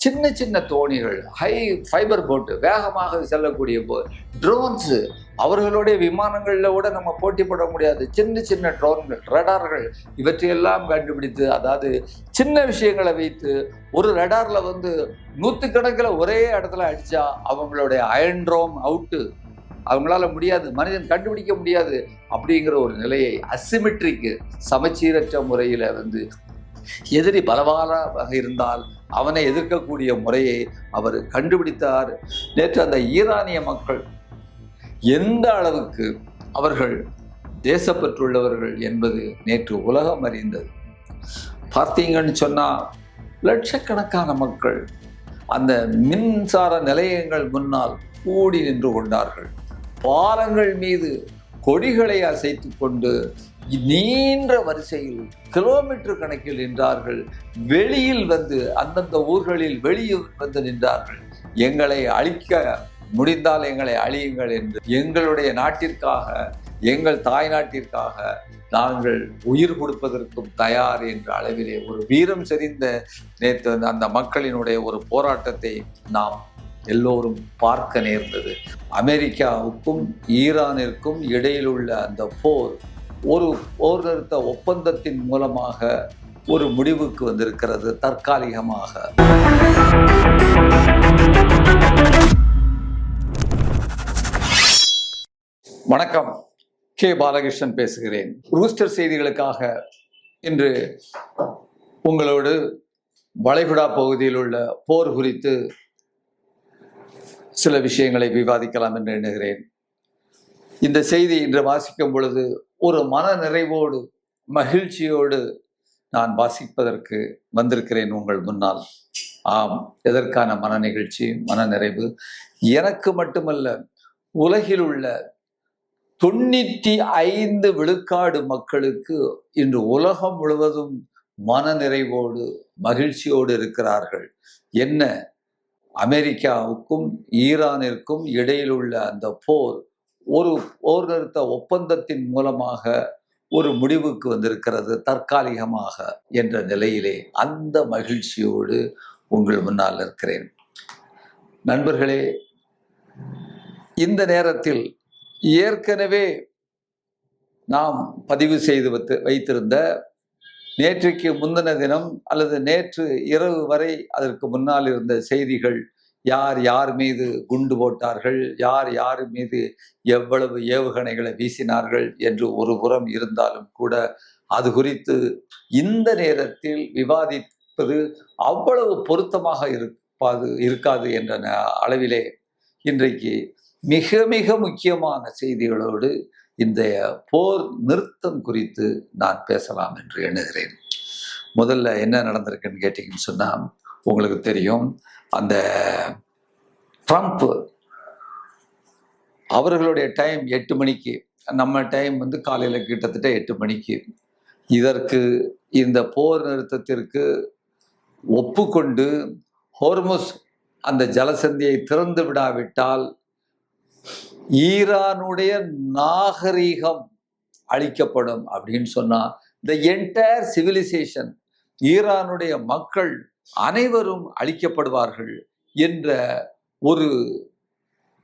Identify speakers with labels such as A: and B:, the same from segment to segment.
A: சின்ன சின்ன தோணிகள், high fibre போட்டு, வேகமாக செல்லக்கூடிய ட்ரோன்ஸு, அவர்களுடைய விமானங்களில் கூட நம்ம போட்டி போட முடியாது. சின்ன சின்ன ட்ரோன்கள், ரடார்கள், இவற்றையெல்லாம் கண்டுபிடித்து, அதாவது சின்ன விஷயங்களை வைத்து ஒரு ரடாரில் நூற்றுக்கணக்கில் ஒரே இடத்துல அடித்தா அவங்களுடைய அயன் ட்ரோம் அவுட்டு, அவங்களால முடியாது, மனிதன் கண்டுபிடிக்க முடியாது அப்படிங்கிற ஒரு நிலையை அசிமெட்ரிக்கு, சமச்சீரற்ற முறையில் எதிரி பலவாறாக இருந்தால் அவனை எதிர்க்கக்கூடிய முறையை அவர் கண்டுபிடித்தார். நேற்று அந்த ஈரானிய மக்கள் எந்த அளவுக்கு அவர்கள் தேசப்பற்றுள்ளவர்கள் என்பது நேற்று உலகம் அறிந்தது. பார்த்தீங்கன்னு சொன்னால் லட்சக்கணக்கான மக்கள் அந்த மின்சார நிலையங்கள் முன்னால் கூடி நின்று கொண்டார்கள். பாலங்கள் மீது கொடிகளை அசைத்து கொண்டு நீண்ட வரிசையில் கிலோமீட்டர் கணக்கில் நின்றார்கள். வெளியில் அந்தந்த ஊர்களில் வெளியில் நின்றார்கள். எங்களை அழிக்க முடிந்தால் எங்களை அழியுங்கள் என்று, எங்களுடைய நாட்டிற்காக, எங்கள் தாய் நாட்டிற்காக நாங்கள் உயிர் கொடுப்பதற்கும் தயார் என்ற அளவிலே ஒரு வீரம் செறிந்த நேற்று அந்த மக்களினுடைய ஒரு போராட்டத்தை நாம் எல்லோரும் பார்க்க நேர்ந்தது. அமெரிக்காவுக்கும் ஈரானிற்கும் இடையில் உள்ள அந்த போர் ஒரு போர் நிறுத்த ஒப்பந்தத்தின் மூலமாக ஒரு முடிவுக்கு வந்திருக்கிறது தற்காலிகமாக. வணக்கம், கே பாலகிருஷ்ணன் பேசுகிறேன். ரூஸ்டர் செய்திகளுக்காக இன்று உங்களோடு வளைகுடா பகுதியில் உள்ள போர் குறித்து சில விஷயங்களை விவாதிக்கலாம் என்று எண்ணுகிறேன். இந்த செய்தி இன்று வாசிக்கும் பொழுது ஒரு மன நிறைவோடு, மகிழ்ச்சியோடு நான் வாசிப்பதற்கு வந்திருக்கிறேன் உங்கள் முன்னால். ஆம், எதற்கான மன நிகழ்ச்சி, மன நிறைவு? எனக்கு மட்டுமல்ல, உலகில் உள்ள 95 விழுக்காடு மக்களுக்கு இன்று உலகம் முழுவதும் மன நிறைவோடு, மகிழ்ச்சியோடு இருக்கிறார்கள். என்ன, அமெரிக்காவுக்கும் ஈரானிற்கும் இடையில் உள்ள அந்த போர் ஒரு போர் நிறுத்த ஒப்பந்தத்தின் மூலமாக ஒரு முடிவுக்கு வந்திருக்கிறது தற்காலிகமாக என்ற நிலையிலே அந்த மகிழ்ச்சியோடு உங்கள் முன்னால் இருக்கிறேன். நண்பர்களே, இந்த நேரத்தில் ஏற்கனவே நாம் பதிவு செய்து வைத்திருந்த, நேற்றைக்கு முந்தின தினம் அல்லது நேற்று இரவு வரை அதற்கு முன்னால் இருந்த செய்திகள், யார் யார் மீது குண்டு போட்டார்கள், யார் யார் மீது எவ்வளவு ஏவுகணைகளை வீசினார்கள் என்று ஒரு புறம் இருந்தாலும் கூட அது குறித்து இந்த நேரத்தில் விவாதிப்பது அவ்வளவு பொருத்தமாக இருக்காது என்ற அளவிலே இன்றைக்கு மிக மிக முக்கியமான செய்திகளோடு இந்த போர் நிறுத்தம் குறித்து நான் பேசலாம் என்று எண்ணுகிறேன். முதல்ல என்ன நடந்திருக்குன்னு கேட்டீங்கன்னு சொன்னால், உங்களுக்கு தெரியும், அந்த ட்ரம்ப் அவர்களுடைய டைம் 8 மணிக்கு, நம்ம டைம் காலையில் கிட்டத்தட்ட 8 மணிக்கு இந்த போர் நிறுத்தத்திற்கு ஒப்புக்கொண்டு ஹோர்முஸ் அந்த ஜலசந்தியை திறந்து விடாவிட்டால் ஈரானுடைய நாகரீகம் அழிக்கப்படும் அப்படின்னு சொன்னா, த என்டையர் சிவிலைசேஷன், ஈரானுடைய மக்கள் அனைவரும் அழிக்கப்படுவார்கள் என்ற ஒரு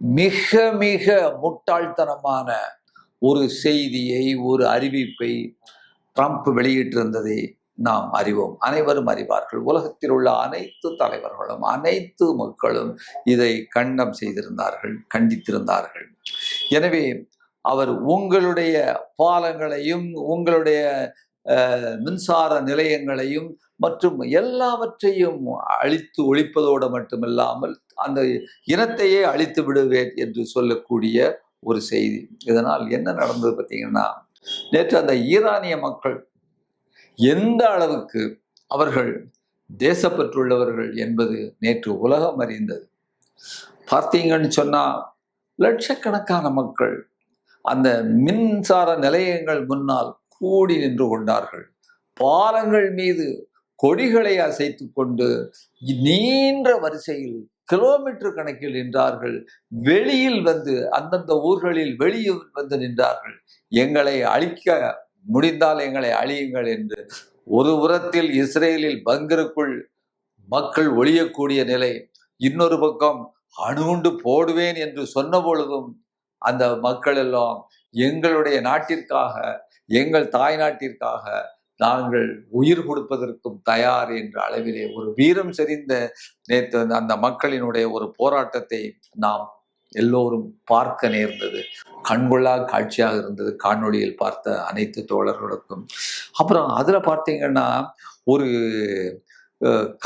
A: மிக மிக முட்டாள்தனமான ஒரு செய்தியை, ஒரு அறிவிப்பை ட்ரம்ப் வெளியிட்டிருந்ததை நாம் அறிவோம், அனைவரும் அறிவார்கள். உலகத்தில் உள்ள அனைத்து தலைவர்களும், அனைத்து மக்களும் இதை கண்டம் செய்திருந்தார்கள், கண்டித்திருந்தார்கள். எனவே அவர் உங்களுடைய பாலங்களையும், உங்களுடைய மின்சார நிலையங்களையும் மற்றும் எல்லாவற்றையும் அழித்து ஒழிப்பதோடு மட்டுமில்லாமல் அந்த இனத்தையே அழித்து விடுவேன் என்று சொல்லக்கூடிய ஒரு செய்தி. இதனால் என்ன நடந்தது பார்த்தீங்கன்னா, நேற்று அந்த ஈரானிய மக்கள் எந்த அளவுக்கு அவர்கள் தேசப்பற்றுள்ளவர்கள் என்பது நேற்று உலகம் அறிந்தது. பார்த்தீங்கன்னு சொன்னால் லட்சக்கணக்கான மக்கள் அந்த மின்சார நிலையங்கள் முன்னால் கூடி நின்று கொண்டார்கள். பாலங்கள் மீது கொடிகளை அசைத்து கொண்டு நீண்ட வரிசையில் கிலோமீட்டர் கணக்கில் நின்றார்கள். வெளியில் அந்தந்த ஊர்களில் வெளியில் நின்றார்கள். எங்களை அழிக்க முடிந்தால் எங்களை அழியுங்கள் என்று. ஒரு புறத்தில் இஸ்ரேலில் பங்கருக்குள் மக்கள் ஒழியக்கூடிய நிலை. இன்னொரு பக்கம் அணுகுண்டு போடுவேன் என்று சொன்ன பொழுதும் அந்த மக்கள் எல்லாம் எங்களுடைய நாட்டிற்காக, எங்கள் தாய் நாட்டிற்காக நாங்கள் உயிர் கொடுப்பதற்கும் தயார் என்ற அளவிலே ஒரு வீரம் செறிந்த நேற்று அந்த மக்களினுடைய ஒரு போராட்டத்தை நாம் எல்லோரும் பார்க்க நேர்ந்தது. கண்கொள்ளா காட்சியாக இருந்தது காணொளியில் பார்த்த அனைத்து தோழர்களுக்கும். அப்புறம் அதுல பார்த்தீங்கன்னா ஒரு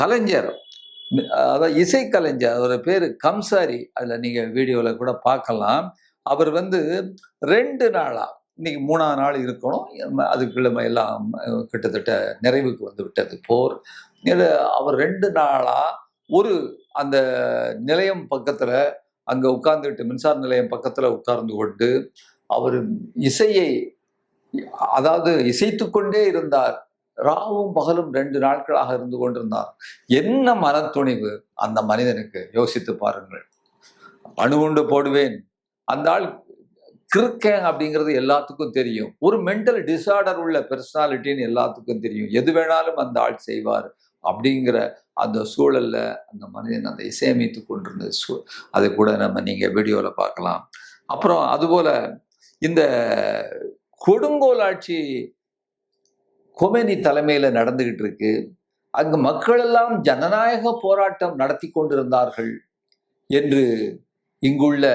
A: கலைஞர், அதாவது இசைக்கலைஞர், அவர் பேரு கம்சாரி, அதுல நீங்க வீடியோல கூட பார்க்கலாம். அவர் 2 நாளா, இன்னைக்கு 3ஆவது நாள் இருக்கணும், அதுக்குள்ள எல்லாம் கிட்டத்தட்ட நிறைவுக்கு விட்டது போர். அவர் 2 நாளா ஒரு அந்த நிலையம் பக்கத்துல அங்க உட்கார்ந்துட்டு, மின்சார நிலையம் பக்கத்துல உட்கார்ந்து கொண்டு அவர் இசையை, அதாவது இசைத்து கொண்டே இருந்தார். ராவும் பகலும் 2 நாட்களாக இருந்து கொண்டிருந்தார். என்ன மனத்துணிவு அந்த மனிதனுக்கு, யோசித்து பாருங்கள். அணுகுண்டு போடுவேன், அந்த ஆள் கிறுக்கன் அப்படிங்கிறது எல்லாத்துக்கும் தெரியும். ஒரு மென்டல் டிசார்டர் உள்ள பெர்சனாலிட்டின்னு எல்லாத்துக்கும் தெரியும். எது வேணாலும் அந்த ஆள் செய்வார் அப்படிங்கிற அந்த சூழல்ல அந்த மனிதன் அந்த இசையமைத்து கொண்டிருந்த அதை கூட நீங்க வீடியோல பார்க்கலாம். அப்புறம் அதுபோல இந்த கொடுங்கோல் ஆட்சி கொமேனி தலைமையில நடந்துகிட்டு இருக்கு. அங்கு மக்கள் எல்லாம் ஜனநாயக போராட்டம் நடத்தி கொண்டிருந்தார்கள் என்று இங்குள்ள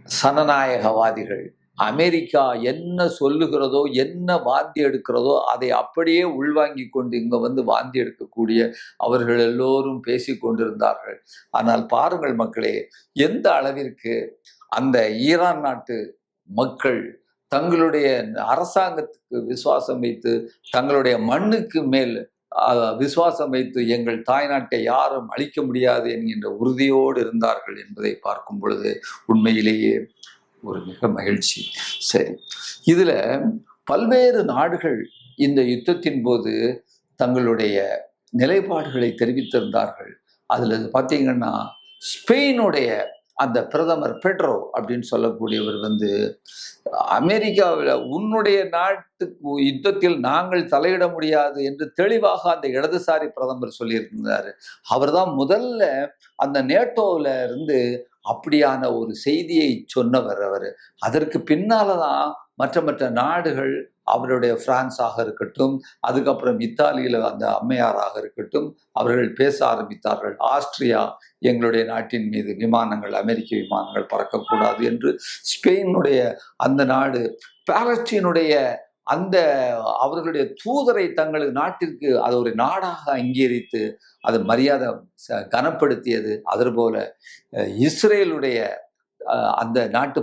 A: சனநாயகவாதிகள், அமெரிக்கா என்ன சொல்லுகிறதோ, என்ன வாந்தி எடுக்கிறதோ அதை அப்படியே உள்வாங்கி கொண்டு இங்க வாந்தி எடுக்கக்கூடிய அவர்கள் எல்லோரும் பேசி கொண்டிருந்தார்கள். ஆனால் பாருங்கள் மக்களே, எந்த அளவிற்கு அந்த ஈரான் நாட்டு மக்கள் தங்களுடைய அரசாங்கத்துக்கு விசுவாசம் வைத்து, தங்களுடைய மண்ணுக்கு மேல் விசுவாசம் வைத்து, எங்கள் தாய்நாட்டை யாரும் அழிக்க முடியாது என்கின்ற உறுதியோடு இருந்தார்கள் என்பதை பார்க்கும் பொழுது உண்மையிலேயே ஒரு மிக மகிழ்ச்சி. சரி, இதுல பல்வேறு நாடுகள் இந்த யுத்தத்தின் போது தங்களுடைய நிலைப்பாடுகளை தெரிவித்திருந்தார்கள். அதுல பார்த்தீங்கன்னா ஸ்பெயினுடைய அந்த பிரதமர் பெட்ரோ அப்படின்னு சொல்லக்கூடியவர் அமெரிக்காவில் உன்னுடைய நாட்டுக்கு யுத்தத்தில் நாங்கள் தலையிட முடியாது என்று தெளிவாக அந்த இடதுசாரி பிரதமர் சொல்லியிருந்தாரு. அவர் தான் முதல்ல அந்த நேட்டோவில் இருந்து அப்படியான ஒரு செய்தியை சொன்னவர் அவர். அதற்கு பின்னால்தான் மற்ற நாடுகள், அவருடைய பிரான்ஸாக இருக்கட்டும், அதுக்கப்புறம் இத்தாலியில அந்த அம்மையாராக இருக்கட்டும், அவர்கள் பேச ஆரம்பித்தார்கள். ஆஸ்திரியா, எங்களுடைய நாட்டின் மீது விமானங்கள், அமெரிக்க விமானங்கள் பறக்கக்கூடாது என்று. ஸ்பெயினுடைய அந்த நாடு பாலஸ்தீனுடைய அந்த அவர்களுடைய தூதரை தங்களது நாட்டிற்கு அது ஒரு நாடாக அங்கீகரித்து அது மரியாதை கனப்படுத்தியது. அதுபோல இஸ்ரேலுடைய அந்த நாட்டு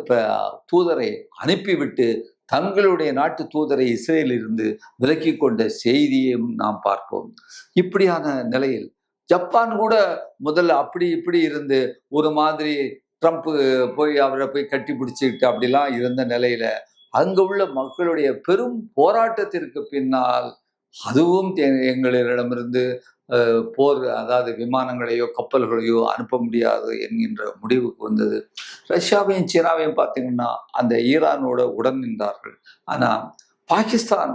A: தூதரை அனுப்பிவிட்டு தங்களுடைய நாட்டு தூதரை இஸ்ரேலில் இருந்து விலக்கி கொண்ட செய்தியையும் நாம் பார்ப்போம். இப்படியான நிலையில் ஜப்பான் கூட முதல்ல அப்படி இப்படி இருந்து ஒரு மாதிரி ட்ரம்ப் போய் அவரை போய் கட்டி பிடிச்சிக்கிட்டு அப்படிலாம் இருந்த நிலையில அங்க உள்ள மக்களுடைய பெரும் போராட்டத்திற்கு பின்னால் அதுவும் எங்களிடமிருந்து போர், அதாவது விமானங்களையோ கப்பல்களையோ அனுப்ப முடியாது என்கின்ற முடிவுக்கு வந்தது. ரஷ்யாவையும் சீனாவையும் பார்த்தீங்கன்னா அந்த ஈரானோட உடன் நின்றார்கள். ஆனா பாகிஸ்தான்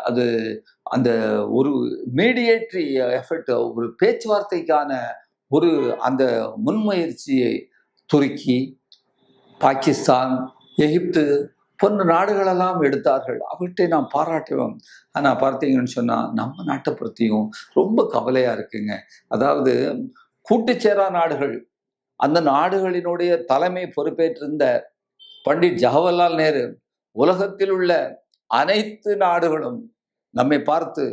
A: அது அந்த ஒரு மீடியேட்டரி எஃபெக்ட், ஒரு பேச்சுவார்த்தைக்கான ஒரு அந்த முன்முயற்சியை துருக்கி, பாகிஸ்தான், எகிப்து போன்ற நாடுகளெல்லாம் எடுத்தார்கள். அவர்கிட்ட நான் பாராட்டுவேன். ஆனால் பார்த்தீங்கன்னு சொன்னால் நம்ம நாட்டை பற்றியும் ரொம்ப கவலையாக இருக்குங்க. அதாவது கூட்டுச்சேரா நாடுகள், அந்த நாடுகளினுடைய தலைமை பொறுப்பேற்றிருந்த பண்டிட் ஜவஹர்லால் நேரு, உலகத்தில் உள்ள அனைத்து நாடுகளும் நம்மை பார்த்து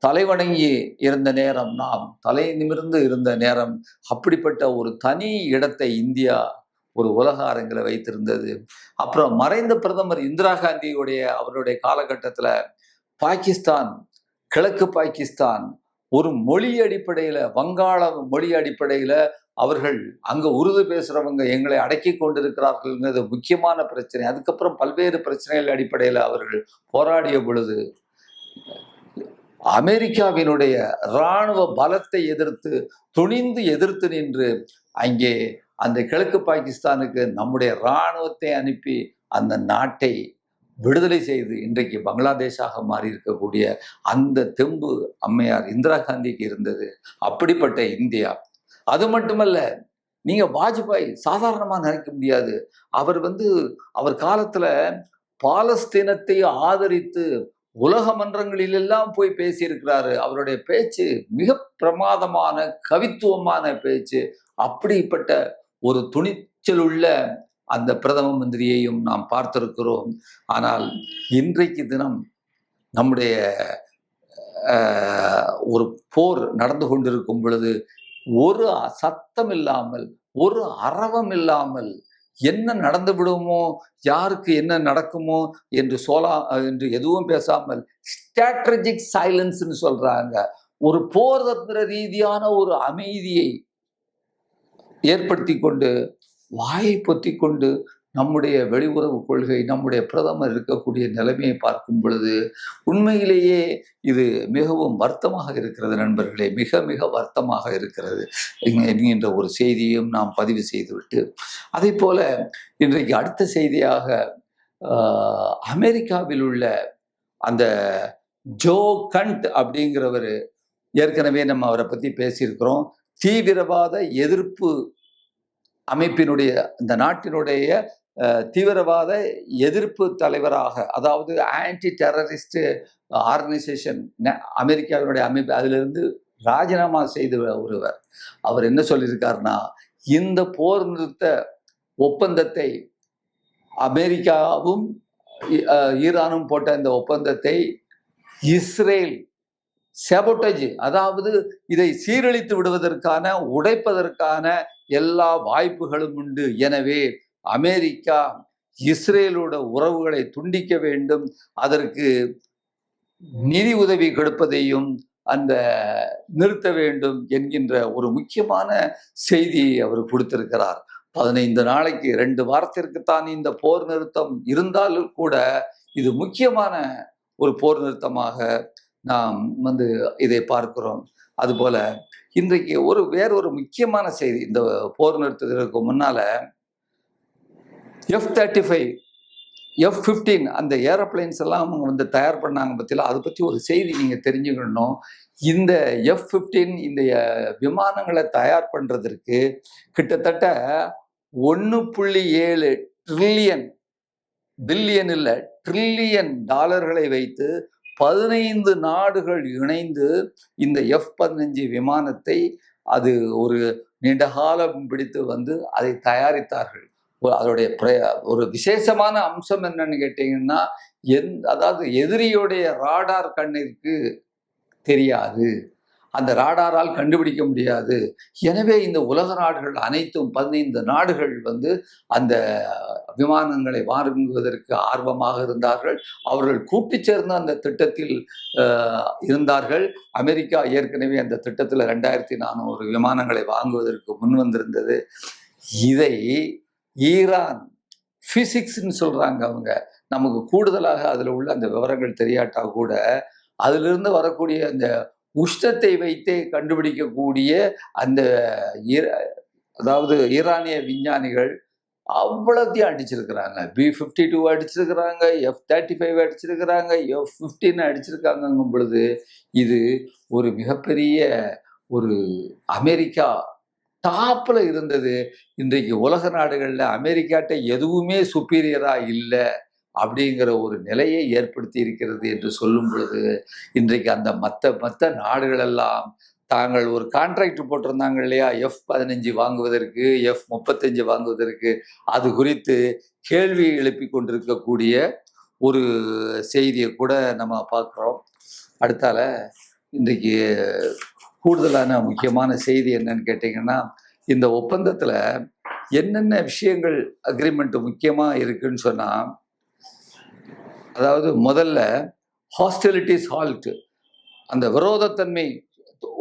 A: தலைவணங்கி இருந்த நேரம், நாம் தலை நிமிர்ந்து இருந்த நேரம். அப்படிப்பட்ட ஒரு தனி இடத்தை இந்தியா ஒரு உலக அரங்கில் வைத்திருந்தது. அப்புறம் மறைந்த பிரதமர் இந்திரா காந்தியுடைய அவருடைய காலகட்டத்தில் பாகிஸ்தான், கிழக்கு பாகிஸ்தான் ஒரு மொழி அடிப்படையில், வங்காள மொழி அடிப்படையில் அவர்கள் அங்கே உருது பேசுகிறவங்க எங்களை அடக்கி கொண்டிருக்கிறார்கள்ங்கிறது முக்கியமான பிரச்சனை. அதுக்கப்புறம் பல்வேறு பிரச்சனைகள் அடிப்படையில் அவர்கள் போராடிய பொழுது அமெரிக்காவினுடைய இராணுவ பலத்தை எதிர்த்து துணிந்து எதிர்த்து நின்று அங்கே அந்த கிழக்கு பாகிஸ்தானுக்கு நம்முடைய இராணுவத்தை அனுப்பி அந்த நாட்டை விடுதலை செய்து இன்றைக்கு பங்களாதேஷாக மாறி இருக்கக்கூடிய அந்த தெம்பு அம்மையார் இந்திரா காந்திக்கு இருந்தது. அப்படிப்பட்ட இந்தியா. அது மட்டுமல்ல, நீங்க வாஜ்பாய் சாதாரணமா நினைக்க முடியாது. அவர் காலத்துல பாலஸ்தீனத்தை ஆதரித்து உலக மன்றங்களிலெல்லாம் போய் பேசியிருக்கிறாரு. அவருடைய பேச்சு மிக பிரமாதமான கவித்துவமான பேச்சு. அப்படிப்பட்ட ஒரு துணிச்சலுள்ள அந்த பிரதம மந்திரியையும் நாம் பார்த்திருக்கிறோம். ஆனால் இன்றைக்கு தினம் நம்முடைய ஒரு போர் நடந்து கொண்டிருக்கும் பொழுது ஒரு சத்தம் இல்லாமல், ஒரு அரவம் இல்லாமல், என்ன நடந்து விடுமோ, யாருக்கு என்ன நடக்குமோ என்று எதுவும் பேசாமல் ஸ்ட்ராட்டஜிக் சைலன்ஸ்னு சொல்றாங்க. ஒரு போர் தந்திர ரீதியான ஒரு அமைதியை ஏற்படுத்தி கொண்டு, வாயை பொத்தி கொண்டு நம்முடைய வெளியுறவு கொள்கை, நம்முடைய பிரதமர் இருக்கக்கூடிய நிலைமையை பார்க்கும் பொழுது உண்மையிலேயே இது மிகவும் வருத்தமாக இருக்கிறது நண்பர்களே. மிக மிக வருத்தமாக இருக்கிறது என்கின்ற ஒரு செய்தியும் நாம் பதிவு செய்துவிட்டு, அதே போல இன்றைக்கு அடுத்த செய்தியாக அமெரிக்காவில் உள்ள அந்த ஜோ கண்ட் அப்படிங்கிறவர், ஏற்கனவே நம்ம அவரை பற்றி பேசியிருக்கிறோம். தீவிரவாத எதிர்ப்பு அமைப்பினுடைய, இந்த நாட்டினுடைய தீவிரவாத எதிர்ப்பு தலைவராக, அதாவது ஆன்டி டெரரிஸ்ட் ஆர்கனைசேஷன் அமெரிக்காவினுடைய அமைப்பு, அதிலிருந்து ராஜினாமா செய்த ஒருவர். அவர் என்ன சொல்லியிருக்காருன்னா, இந்த போர் நிறுத்த ஒப்பந்தத்தை அமெரிக்காவும் ஈரானும் போட்ட இந்த ஒப்பந்தத்தை இஸ்ரேல் சாபோட்டேஜ், அதாவது இதை சீரழித்து விடுவதற்கான, உடைப்பதற்கான எல்லா வாய்ப்புகளும் உண்டு. எனவே அமெரிக்கா இஸ்ரேலோட உறவுகளை துண்டிக்க வேண்டும், அதற்கு நிதி உதவி கொடுப்பதையும் அந்த நிறுத்த வேண்டும் என்கின்ற ஒரு முக்கியமான செய்தியை அவர் கொடுத்திருக்கிறார். 15 நாளைக்கு 2 வாரத்திற்குத்தான் இந்த போர் நிறுத்தம் இருந்தாலும் கூட இது முக்கியமான ஒரு போர் நிறுத்தமாக நாம் இதை பார்க்கிறோம். அதுபோல இன்றைக்கு வேறொரு முக்கியமான செய்தி, இந்த போர் நிறுத்தத்திற்கு முன்னால F-35 F-15 அந்த ஏரோப்ளைன்ஸ் எல்லாம் அவங்க தயார் பண்ணாங்க பத்தியில, அதை பற்றி ஒரு செய்தி நீங்க தெரிஞ்சுக்கணும். இந்த F-15 இந்த விமானங்களை தயார் பண்றதற்கு கிட்டத்தட்ட 1.7 ட்ரில்லியன், பில்லியன் இல்ல ட்ரில்லியன் டாலர்களை வைத்து 15 நாடுகள் இணைந்து இந்த F-15 விமானத்தை அது ஒரு நீண்டகாலம் பிடித்து அதை தயாரித்தார்கள். அதோடைய ஒரு விசேஷமான அம்சம் என்னன்னு கேட்டீங்கன்னா, அதாவது எதிரியுடைய ராடார் கண்ணிற்கு தெரியாது, அந்த ராடாரால் கண்டுபிடிக்க முடியாது. எனவே இந்த உலக நாடுகள் அனைத்தும் 15 நாடுகள் அந்த விமானங்களை வாங்குவதற்கு ஆர்வமாக இருந்தார்கள். அவர்கள் கூட்டு சேர்ந்து அந்த திட்டத்தில் இருந்தார்கள். அமெரிக்கா ஏற்கனவே அந்த திட்டத்தில் 2400 விமானங்களை வாங்குவதற்கு முன் வந்திருந்தது. இதை ஈரான் பிசிக்ஸ்ன்னு சொல்றாங்க. அவங்க நமக்கு கூடுதலாக அதில் உள்ள அந்த விவரங்கள் தெரியாட்டா கூட அதிலிருந்து வரக்கூடிய அந்த உஷ்ணத்தை வைத்தே கண்டுபிடிக்கக்கூடிய அந்த அதாவது ஈரானிய விஞ்ஞானிகள் அவ்வளோத்தையும் அடிச்சிருக்கிறாங்க. B-52 அடிச்சிருக்கிறாங்க, F-35 அடிச்சிருக்கிறாங்க, F-15 அடிச்சிருக்காங்கங்கும் பொழுது இது ஒரு மிகப்பெரிய ஒரு அமெரிக்கா டாப்ல இருந்தது. இன்றைக்கு உலக நாடுகள்ல அமெரிக்காட்ட எதுவுமே சுப்பீரியரா இல்லை அப்படிங்கிற ஒரு நிலையை ஏற்படுத்தி இருக்கிறது என்று சொல்லும் பொழுது, இன்றைக்கு அந்த மற்ற நாடுகள் எல்லாம் தாங்கள் ஒரு கான்ட்ராக்ட் போட்டிருந்தாங்க இல்லையா, F-15 வாங்குவதற்கு, F-35 வாங்குவதற்கு, அது குறித்து கேள்வி எழுப்பி கொண்டிருக்கக்கூடிய ஒரு செய்தியை கூட நம்ம பார்க்குறோம். அடுத்தால இன்றைக்கு கூடுதலான முக்கியமான செய்தி என்னன்னு கேட்டிங்கன்னா, இந்த ஒப்பந்தத்தில் என்னென்ன விஷயங்கள் அக்ரிமெண்ட் முக்கியமாக இருக்குன்னு சொன்னால், அதாவது முதல்ல ஹாஸ்டிலிட்டிஸ் ஹால்ட், அந்த விரோதத்தன்மை,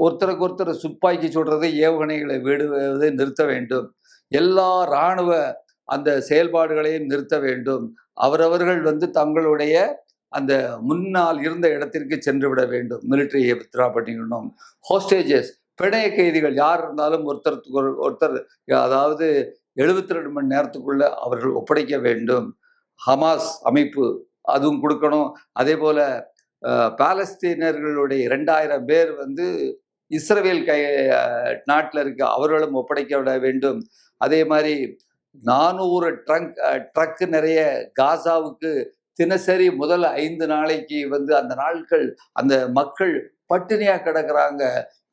A: ஒருத்தருக்கு ஒருத்தர் துப்பாக்கி சுடுறதை, ஏவுகணைகளை விடுவதை நிறுத்த வேண்டும், எல்லா இராணுவ அந்த செயல்பாடுகளையும் நிறுத்த வேண்டும், அவரவர்கள் தங்களுடைய அந்த முன்னால் இருந்த இடத்திற்கு சென்று விட வேண்டும், மிலிட்டரியை வித்ரா பண்ணிக்கணும். ஹோஸ்டேஜஸ், பிணைய கைதிகள் யார் இருந்தாலும் ஒருத்தர் அதாவது 72 மணி நேரத்துக்குள்ள அவர்கள் ஒப்படைக்க வேண்டும். ஹமாஸ் அமைப்பு அதுவும் கொடுக்கணும். அதே போல பாலஸ்தீனர்களுடைய 2000 பேர் வந்து இஸ்ரவேல் நாட்டில் இருக்க அவர்களும் ஒப்படைக்க வேண்டும். அதே மாதிரி 400 ட்ரக் நிறைய காசாவுக்கு தினசரி முதல் 5 நாளைக்கு வந்து அந்த நாட்கள் அந்த மக்கள் பட்டினியா கிடக்குறாங்க.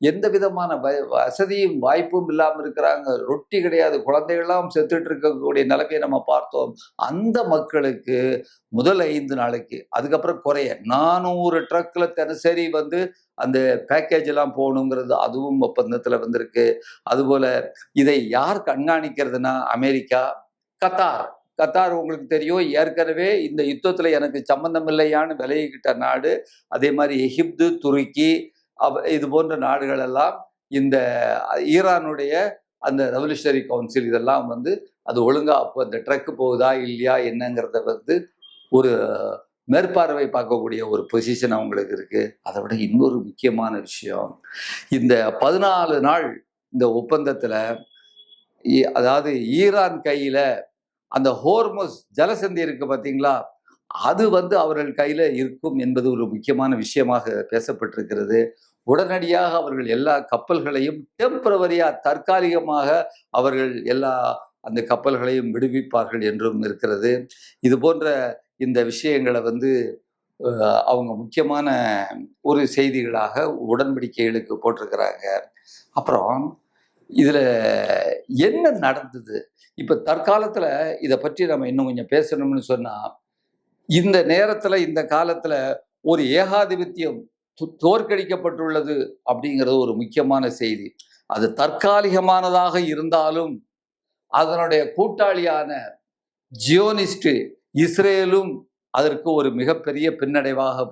A: எந்த விதமான வசதியும் வாய்ப்பும் இல்லாமல் இருக்கிறாங்க. ரொட்டி கிடையாது, குழந்தைகள்லாம் செத்துட்டு இருக்கக்கூடிய நிலைமையை நம்ம பார்த்தோம். அந்த மக்களுக்கு முதல் 5 நாளைக்கு, அதுக்கப்புறம் குறைய 400 ட்ரக்ல தினசரி வந்து அந்த பேக்கேஜ் எல்லாம் போகணுங்கிறது அதுவும் ஒப்பந்தத்துல வந்திருக்கு. அதுபோல இதை யார் கண்காணிக்கிறதுனா அமெரிக்கா, கத்தார் உங்களுக்கு தெரியும், ஏற்கனவே இந்த யுத்தத்துல எனக்கு சம்பந்தம் இல்லையான்னு விலகிக்கிட்ட நாடு. அதே மாதிரி எகிப்து, துருக்கி, இது போன்ற நாடுகள் எல்லாம் இந்த ஈரானுடைய அந்த ரெவல்யூஷனரி கவுன்சில் இதெல்லாம் வந்து அது ஒழுங்கா அப்போ அந்த ட்ரக் போகுதா இல்லையா என்னங்கிறத வந்து ஒரு மேற்பார்வை பார்க்கக்கூடிய ஒரு பொசிஷன் அவங்களுக்கு இருக்கு. அதை விட இன்னொரு முக்கியமான விஷயம், இந்த 14 நாள் இந்த ஒப்பந்தத்துல அதாவது ஈரான் கையில அந்த ஹோர்முஸ் ஜலசந்தி இருக்கு பார்த்தீங்களா, அது வந்து அவர்கள் கையில இருக்கும் என்பது ஒரு முக்கியமான விஷயமாக பேசப்பட்டிருக்கிறது. உடனடியாக அவர்கள் எல்லா கப்பல்களையும் டெம்பரவரியா தற்காலிகமாக அவர்கள் எல்லா அந்த கப்பல்களையும் விடுவிப்பார்கள் என்றும் இருக்கிறது. இது போன்ற இந்த விஷயங்களை வந்து அவங்க முக்கியமான ஒரு செய்திகளாக உடன்படிக்கைகளுக்கு போட்டிருக்கிறாங்க. அப்புறம் இதுல என்ன நடந்தது இப்ப தற்காலத்துல இதை பற்றி நம்ம இன்னும் கொஞ்சம் பேசணும்னு சொன்னா, இந்த நேரத்துல இந்த காலத்துல ஒரு ஏகாதிபத்தியம் தோற்கடிக்கப்பட்டுள்ளது அப்படிங்கிறது ஒரு முக்கியமான செய்தி. அது தற்காலிகமானதாக இருந்தாலும் அதனுடைய கூட்டாளியான ஜியோனிஸ்ட் இஸ்ரேலும் அதற்கு ஒரு மிகப்பெரிய பின்னடைவாக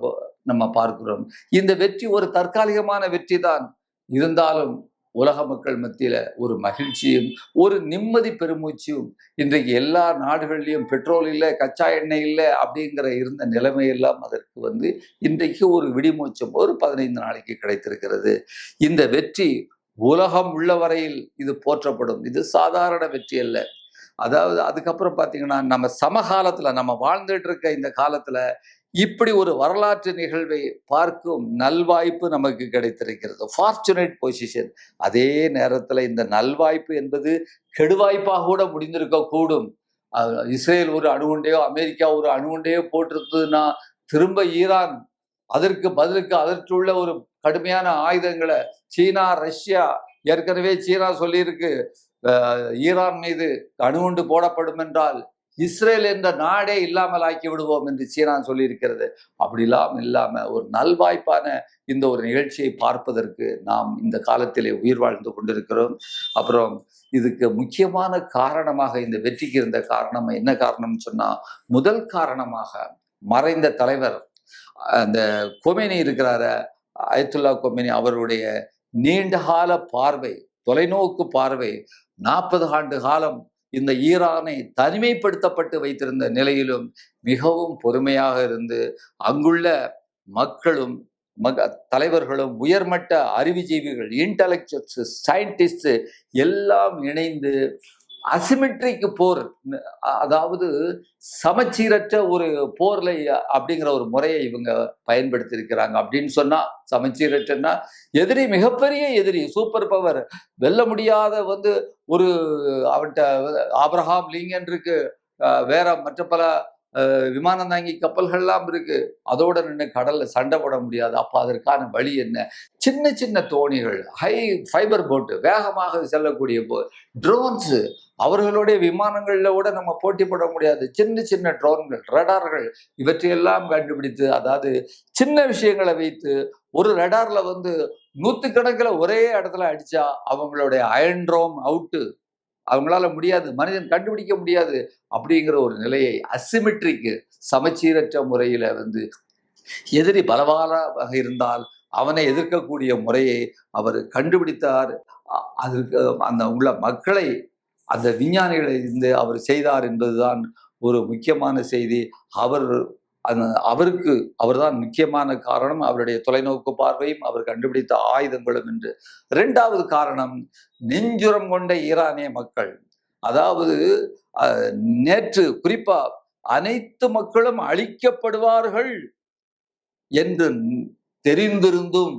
A: நம்ம பார்க்கிறோம். இந்த வெற்றி ஒரு தற்காலிகமான வெற்றி தான். இருந்தாலும் உலக மக்கள் மத்தியில ஒரு மகிழ்ச்சியும் ஒரு நிம்மதி பெருமூச்சியும், இன்றைக்கு எல்லா நாடுகள்லையும் பெட்ரோல் இல்லை, கச்சா எண்ணெய் இல்லை அப்படிங்கிற இருந்த நிலைமையெல்லாம் அதற்கு வந்து இன்றைக்கு ஒரு விடிமூச்சம் ஒரு 15 நாளைக்கு கிடைத்திருக்கிறது. இந்த வெற்றி உலகம் உள்ள வரையில் இது போற்றப்படும். இது சாதாரண வெற்றி அல்ல. அதாவது அதுக்கப்புறம் பார்த்தீங்கன்னா, நம்ம சமகாலத்துல நம்ம வாழ்ந்துட்டு இருக்க இந்த காலத்துல இப்படி ஒரு வரலாற்று நிகழ்வை பார்க்கும் நல்வாய்ப்பு நமக்கு கிடைத்திருக்கிறது. Fortunate position. அதே நேரத்துல இந்த நல்வாய்ப்பு என்பது கெடுவாய்ப்பாக கூட முடிந்திருக்க கூடும். இஸ்ரேல் ஒரு அணுகுண்டையோ அமெரிக்கா ஒரு அணுகுண்டையோ போட்டிருந்ததுன்னா திரும்ப ஈரான் அதற்கு பதிலுக்கு அதற்குள்ள ஒரு கடுமையான ஆயுதங்களை சீனா, ரஷ்யா, ஏற்கனவே சீனா சொல்லியிருக்கு ஈரான் மீது அணுகுண்டு போடப்படும் என்றால் இஸ்ரேல் என்ற நாடே இல்லாமல் ஆக்கி விடுவோம் என்று சீனா சொல்லியிருக்கிறது. அப்படிலாம் இல்லாம ஒரு நல்வாய்ப்பான இந்த ஒரு நிகழ்ச்சியை பார்ப்பதற்கு நாம் இந்த காலத்திலே உயிர் வாழ்ந்து கொண்டிருக்கிறோம். அப்புறம் இதுக்கு முக்கியமான காரணமாக இந்த வெற்றிக்கு இருந்த காரணம் என்ன காரணம்னு சொன்னா, முதல் காரணமாக மறைந்த தலைவர் அந்த கொமேனி இருக்கிறார, அயத்துல்லா கொமேனி, அவருடைய நீண்டகால பார்வை, தொலைநோக்கு பார்வை, 40 ஆண்டு காலம் இந்த ஈரானை தனிமைப்படுத்தப்பட்டு வைத்திருந்த நிலையிலும் மிகவும் பொறுமையாக இருந்து அங்குள்ள மக்களும் தலைவர்களும் உயர்மட்ட அறிவுஜீவிகள், இன்டலெக்சுவல்ஸ், சயின்டிஸ்ட் எல்லாம் இணைந்து அசிமெட்ரிக் போர், அதாவது சமச்சீரற்ற ஒரு போர்ல அப்படிங்கிற ஒரு முறையை இவங்க பயன்படுத்தி இருக்கிறாங்க. அப்படின்னு சொன்னா சமச்சீரற்றன்னா எதிரி மிகப்பெரிய எதிரி, சூப்பர் பவர், வெல்ல முடியாத வந்து ஒரு அவன்கிட்ட ஆப்ரஹாம் லிங்கன் இருக்கு, வேற மற்ற பல விமானம் தாங்கி கப்பல்கள்லாம் இருக்கு, அதோட நின்று கடல்ல சண்டை போட முடியாது. அப்ப அதற்கான வழி என்ன? சின்ன சின்ன தோணிகள், ஹை ஃபைபர் போட்டு, வேகமாக செல்லக்கூடிய ட்ரோன்ஸ், அவர்களுடைய விமானங்கள்ல கூட நம்ம போட்டி போட முடியாது. சின்ன சின்ன ட்ரோன்கள், ரடார்கள், இவற்றையெல்லாம் கண்டுபிடித்து, அதாவது சின்ன விஷயங்களை வைத்து ஒரு ரடார்ல வந்து 100 கணக்கில் ஒரே இடத்துல அடிச்சா அவங்களுடைய அயன் ட்ரோம் அவுட்டு, அவங்களால முடியாது, மனிதன் கண்டுபிடிக்க முடியாது அப்படிங்கிற ஒரு நிலையை அசிமெட்ரிக்கு, சமச்சீரற்ற முறையில வந்து எதிரி பலவாறாக இருந்தால் அவனை எதிர்க்கக்கூடிய முறையை அவர் கண்டுபிடித்தார். அதற்கு அந்த உள்ள மக்களை, அந்த விஞ்ஞானிகளை இருந்து அவர் செய்தார் என்பதுதான் ஒரு முக்கியமான செய்தி. அவர்தான் முக்கியமான காரணம், அவருடைய தொலைநோக்கு பார்வையும் அவர் கண்டுபிடித்த ஆயுதங்களும் என்று. 2வது காரணம், நெஞ்சுரம் கொண்ட ஈரானிய மக்கள். அதாவது நேற்று குறிப்பா அனைத்து மக்களும் அழிக்கப்படுவார்கள் என்று தெரிந்திருந்தும்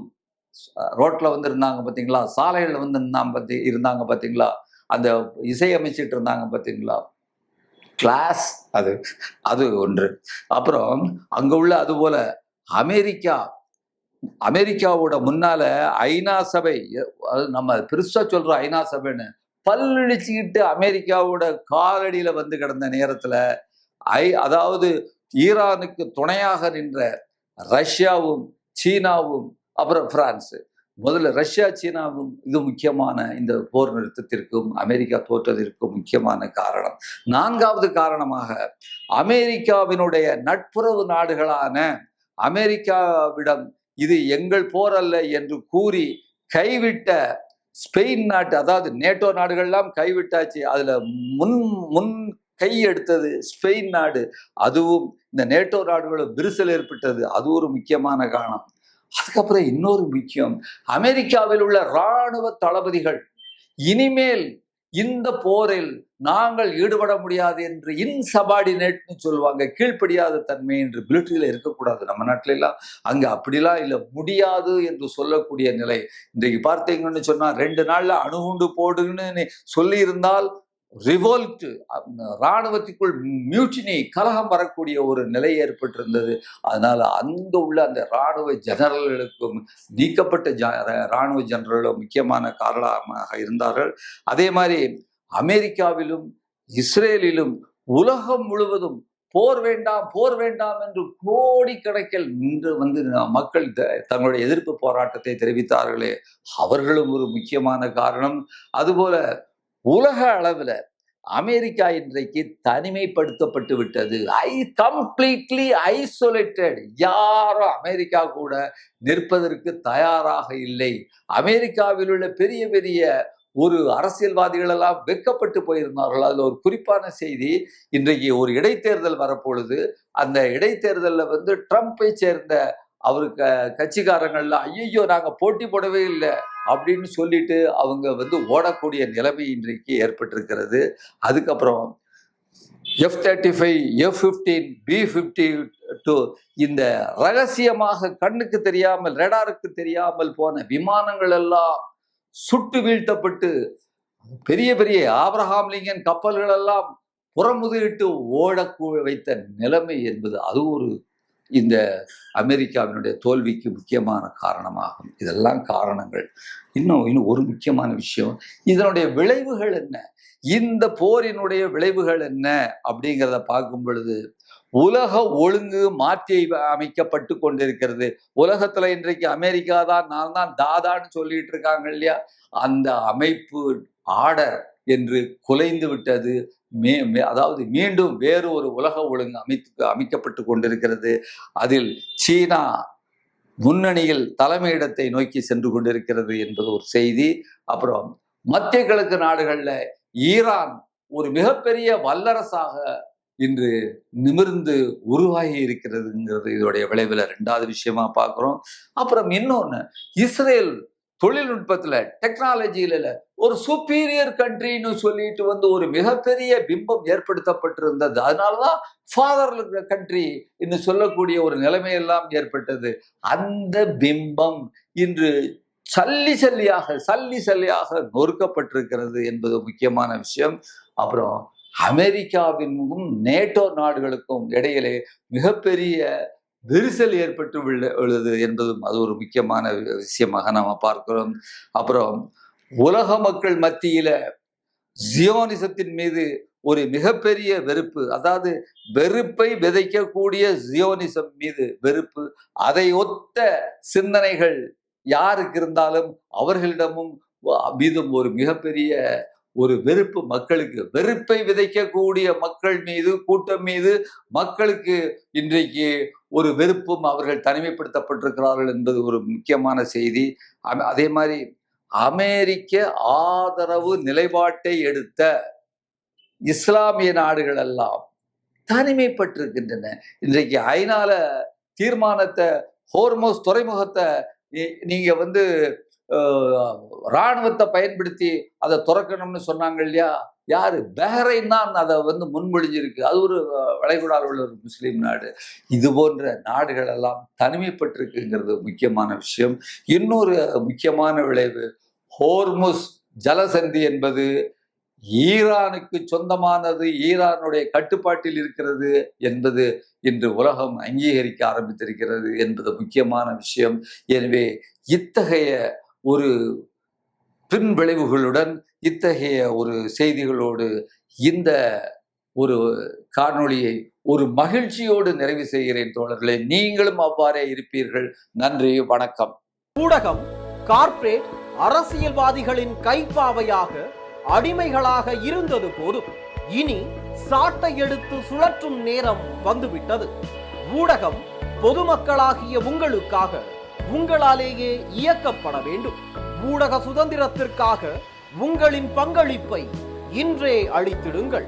A: ரோட்ல வந்திருந்தாங்க பார்த்தீங்களா, சாலைகள் வந்து இருந்தாங்க பார்த்தீங்களா, அந்த இசையமைச்சிட்டு இருந்தாங்க பார்த்தீங்களா, கிளாஸ் அது அது ஒன்று. அப்புறம் அங்க உள்ள அதுபோல அமெரிக்காவோட முன்னால ஐநா சபை, நம்ம பெருசா சொல்றோம் ஐநா சபைன்னு, பல்லிழிச்சுக்கிட்டு அமெரிக்காவோட காலடியில வந்து கிடந்த நேரத்துல அதாவது ஈரானுக்கு துணையாக நின்ற ரஷ்யாவும் சீனாவும் அப்புறம் பிரான்ஸ், முதல்ல ரஷ்யா சீனாவும் இது முக்கியமான இந்த போர் நிறுத்தத்திற்கும் அமெரிக்கா தோற்றதற்கும் முக்கியமான காரணம். 4வது காரணமாக அமெரிக்காவினுடைய நட்புறவு நாடுகளான அமெரிக்காவிடம் இது எங்கள் போர் அல்ல என்று கூறி கைவிட்ட ஸ்பெயின் நாட்டு, அதாவது நேட்டோ நாடுகள்லாம் கைவிட்டாச்சு, அதுல முன் கை எடுத்தது ஸ்பெயின் நாடு, அதுவும் இந்த நேட்டோ நாடுகளும் விரிசல் ஏற்பட்டது, அது ஒரு முக்கியமான காரணம். அதுக்கப்புறம் இன்னொரு முக்கியம், அமெரிக்காவில் உள்ள இராணுவ தளபதிகள் இனிமேல் இந்த போரில் நாங்கள் ஈடுபட முடியாது என்று இன்சபார்டினேட்னு சொல்லுவாங்க, கீழ்ப்படியாத தன்மை என்று மிலிட்டரியில இருக்கக்கூடாது. நம்ம நாட்டில எல்லாம் அங்க அப்படிலாம் இல்லை, முடியாது என்று சொல்லக்கூடிய நிலை. இன்றைக்கு பார்த்தீங்கன்னு சொன்னா 2 நாள்ல அணுகுண்டு போடுன்னு சொல்லி இருந்தால் ரிவோல்ட், இராணுவத்திற்குள் மியூட்டினி, கலகம் வரக்கூடிய ஒரு நிலை ஏற்பட்டிருந்தது. அதனால அங்க உள்ள அந்த இராணுவ ஜெனரல்களுக்கும் நீக்கப்பட்ட இராணுவ ஜெனரலும் முக்கியமான காரணமாக இருந்தார்கள். அதே மாதிரி அமெரிக்காவிலும் இஸ்ரேலிலும் உலகம் முழுவதும் போர் வேண்டாம் போர் வேண்டாம் என்று கோடிக்கணக்கில் நின்று வந்து மக்கள் தங்களுடைய எதிர்ப்பு போராட்டத்தை தெரிவித்தார்களே, அவர்களும் ஒரு முக்கியமான காரணம். அதுபோல உலக அளவில் அமெரிக்கா இன்றைக்கு தனிமைப்படுத்தப்பட்டு விட்டது, கம்ப்ளீட்லி ஐசோலேட்டட். யாரும் அமெரிக்கா கூட நிற்பதற்கு தயாராக இல்லை. அமெரிக்காவில் உள்ள பெரிய பெரிய ஒரு அரசியல்வாதிகள் எல்லாம் வெக்கப்பட்டு போயிருந்தார்கள். அதுல ஒரு குறிப்பான செய்தி, இன்றைக்கு ஒரு இடைத்தேர்தல் வரப்பொழுது அந்த இடைத்தேர்தலில் வந்து ட்ரம்ப்பை சேர்ந்த அவருக்கு கட்சிக்காரங்கள்ல ஐயோ நாங்க போட்டி போடவே இல்லை அப்படின்னு சொல்லிட்டு அவங்க வந்து ஓடக்கூடிய நிலைமை இன்றைக்கு ஏற்பட்டிருக்கிறது. அதுக்கப்புறம் F-35, F-15, B-52 இந்த ரகசியமாக கண்ணுக்கு தெரியாமல், ரேடாருக்கு தெரியாமல் போன விமானங்கள் எல்லாம் சுட்டு வீழ்த்தப்பட்டு பெரிய பெரிய ஆப்ரஹாம் லிங்கன் கப்பல்கள் எல்லாம் புறமுதுகிட்டு ஓட வைத்த நிலைமை என்பது அது ஒரு இந்த அமெரிக்காவினுடைய தோல்விக்கு முக்கியமான காரணமாகும். இதெல்லாம் காரணங்கள். இன்னும் ஒரு முக்கியமான விஷயம், இதனுடைய விளைவுகள் என்ன, இந்த போரினுடைய விளைவுகள் என்ன அப்படிங்கிறத பார்க்கும் பொழுது உலக ஒழுங்கு மாற்றி அமைக்கப்பட்டு கொண்டிருக்கிறது. உலகத்துல இன்றைக்கு அமெரிக்கா தான், நான் தான் தாதான்னு சொல்லிட்டு இருக்காங்க இல்லையா, அந்த அமைப்பு ஆர்டர் என்று குலைந்து விட்டது. அதாவது மீண்டும் வேறு ஒரு உலக ஒழுங்கு அமைக்கப்பட்டு கொண்டிருக்கிறது. அதில் சீனா முன்னணியில் தலைமையிடத்தை நோக்கி சென்று கொண்டிருக்கிறது என்பது ஒரு செய்தி. அப்புறம் மத்திய கிழக்கு நாடுகள்ல ஈரான் ஒரு மிகப்பெரிய வல்லரசாக இன்று நிமிர்ந்து உருவாகி இருக்கிறதுங்கிறது இதோடைய விளைவில் 2வது விஷயமா பார்க்கிறோம். அப்புறம் இன்னொன்னு, இஸ்ரேல் தொழில்நுட்பத்துல, டெக்னாலஜியில ஒரு சுப்பீரியர் கண்ட்ரின்னு சொல்லிட்டு வந்து ஒரு மிகப்பெரிய பிம்பம் ஏற்படுத்தப்பட்டிருந்தது. அதனாலதான் ஃபாதர் கண்ட்ரி என்று சொல்லக்கூடிய ஒரு நிலைமையெல்லாம் ஏற்பட்டது. அந்த பிம்பம் இன்று சல்லி சல்லியாக நொறுக்கப்பட்டிருக்கிறது என்பது முக்கியமான விஷயம். அப்புறம் அமெரிக்காவிற்கும் நேட்டோ நாடுகளுக்கும் இடையிலே மிகப்பெரிய விரிசல் ஏற்பட்டு உள்ளது என்பதும் அது ஒரு முக்கியமான விஷயமாக நாம பார்க்கிறோம். அப்புறம் உலக மக்கள் மத்தியில ஜியோனிசத்தின் மீது ஒரு மிகப்பெரிய வெறுப்பு, அதாவது வெறுப்பை விதைக்கக்கூடிய ஜியோனிசம் மீது வெறுப்பு, அதை ஒத்த சிந்தனைகள் யாருக்கு இருந்தாலும் அவர்களிடமும் மீதும் ஒரு மிகப்பெரிய ஒரு வெறுப்பு, மக்களுக்கு வெறுப்பை விதைக்கக்கூடிய மக்கள் மீது, கூட்டம் மீது மக்களுக்கு இன்றைக்கு ஒரு வெறுப்பும், அவர்கள் தனிமைப்படுத்தப்பட்டிருக்கிறார்கள் என்பது ஒரு முக்கியமான செய்தி. அதே மாதிரி அமெரிக்க ஆதரவு நிலைப்பாட்டை எடுத்த இஸ்லாமிய நாடுகள் எல்லாம் தனிமைப்பட்டிருக்கின்றன. இன்றைக்கு ஐநால தீர்மானத்தை, ஹோர்மோஸ் துறைமுகத்தை நீங்க வந்து இராணுவத்தை பயன்படுத்தி அதை துறக்கணும்னு சொன்னாங்க இல்லையா, யாரு? பஹ்ரைன் தான் அதை முன்மொழிஞ்சிருக்கு. அது ஒரு வளைகுடாவில் உள்ள ஒரு முஸ்லீம் நாடு. இது போன்ற நாடுகள் எல்லாம் தனிமைப்பட்டிருக்குங்கிறது முக்கியமான விஷயம். இன்னொரு முக்கியமான விளைவு, ஹோர்முஸ் ஜலசந்தி என்பது ஈரானுக்கு சொந்தமானது, ஈரானுடைய கட்டுப்பாட்டில் இருக்கிறது என்பது இன்று உலகம் அங்கீகரிக்க ஆரம்பித்திருக்கிறது என்பது முக்கியமான விஷயம். எனவே இத்தகைய ஒரு பின் விளைவுகளுடன், இத்தகைய ஒரு செய்திகளோடு இந்த ஒரு காணொளியை ஒரு மகிழ்ச்சியோடு நிறைவு செய்கிறேன் தோழர்களே. நீங்களும் அவ்வாறே இருப்பீர்கள். நன்றி, வணக்கம்.
B: ஊடகம் கார்ப்பரேட் அரசியல்வாதிகளின் கைப்பாவையாக, அடிமைகளாக இருந்தது போதும். இனி சாட்டை எடுத்து சுழற்றும் நேரம் வந்துவிட்டது. ஊடகம் பொதுமக்களாகிய உங்களுக்காக, உங்களாலேயே இயக்கப்பட வேண்டும். ஊடக சுதந்திரத்திற்காக உங்களின் பங்களிப்பை இன்றே அளித்திடுங்கள்.